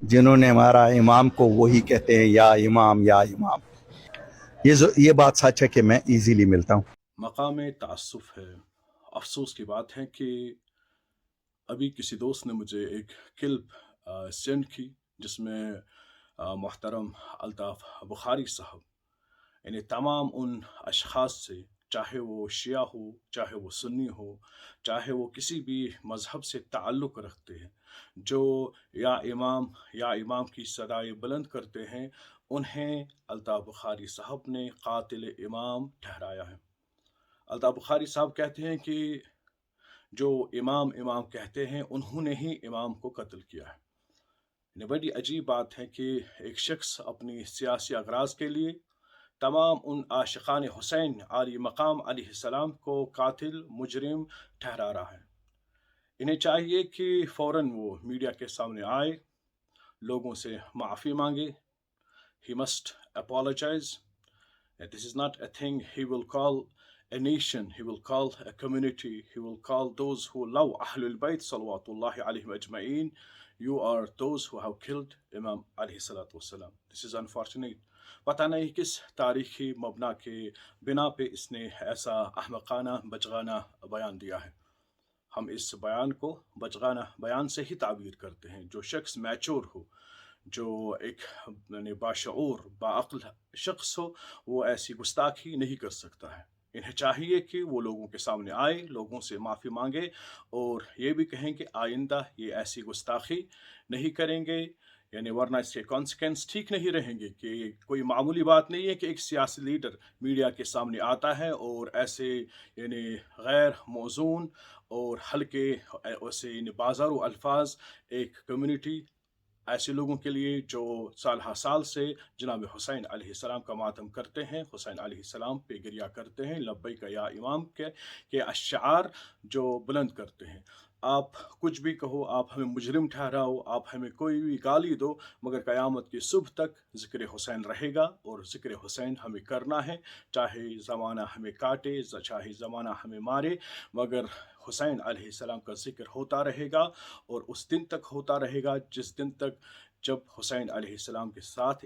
जिन्होंने मारा इमाम को वही कहते हैं या इमाम या इमाम। ये बात सच है कि मैं इजीली मिलता हूँ। मकाम तअस्सुफ़ है। अफ़सोस की बात है कि अभी किसी दोस्त ने मुझे एक क्लिप सेंड की, जिसमें मोहतरम अल्ताफ़ बुखारी साहब यानी तमाम उन अशख़ास से, चाहे वो शिया हो, चाहे वो सुन्नी हो, चाहे वो किसी भी मज़हब से ताल्लुक़ रखते हैं, जो या इमाम की सदाएँ बुलंद करते हैं, उन्हें अल्ताफ़ बुखारी साहब ने क़ातिल इमाम ठहराया है। अल्ताफ़ बुखारी साहब कहते हैं कि जो इमाम इमाम कहते हैं, उन्होंने ही इमाम को कत्ल किया है। ये बड़ी अजीब बात है कि एक शख्स अपनी सियासी अगराज के लिए तमाम उन आशिकान हुसैन आली मकाम अलैहिस्सलाम को कातिल मुजरिम ठहरा रहा है। इन्हें चाहिए कि फ़ौरन वो मीडिया के सामने आए, लोगों से माफ़ी मांगे। He must apologize. This is not a thing he will call a nation, he will call a community, he will call those who love Ahlul Bayt salawatullahi alayhim ajma'een. You are those who have killed Imam alayhi salatu wasalam. This is unfortunate. पता नहीं किस तारीखी मबना के बिना पे इसने ऐसा अहमकाना बचगाना बयान दिया है। हम इस बयान को बचगाना बयान से ही ताबीर करते हैं। जो शख्स मैच्योर हो, जो एक यानी बाशऊर बाअक्ल शख्स हो, वो ऐसी गुस्ताखी नहीं कर सकता है। इन्हें चाहिए कि वो लोगों के सामने आए, लोगों से माफ़ी मांगे और ये भी कहें कि आइंदा ये ऐसी गुस्ताखी नहीं करेंगे, यानी वरना इसके कॉन्सिक्वेंस ठीक नहीं रहेंगे। कि कोई मामूली बात नहीं है कि एक सियासी लीडर मीडिया के सामने आता है और ऐसे यानी गैर मौजून और हल्के ऐसे यानी बाज़ारू अल्फाज एक कम्युनिटी, ऐसे लोगों के लिए जो साल हा साल से जनाब हुसैन अलैहिस्सलाम का मातम करते हैं, हुसैन अलैहिस्सलाम पे गिरिया करते हैं, लब्बैक या इमाम के अश्शार जो बुलंद करते हैं। आप कुछ भी कहो, आप हमें मुजरिम ठहराओ, आप हमें कोई भी गाली दो, मगर क़यामत की सुबह तक ज़िक्र हुसैन रहेगा और ज़िक्र हुसैन हमें करना है, चाहे ज़माना हमें काटे, चाहे ज़माना हमें मारे, मगर हुसैन अलैहिस्सलाम का ज़िक्र होता रहेगा और उस दिन तक होता रहेगा जिस दिन तक जब हुसैन अलैहिस्सलाम के साथ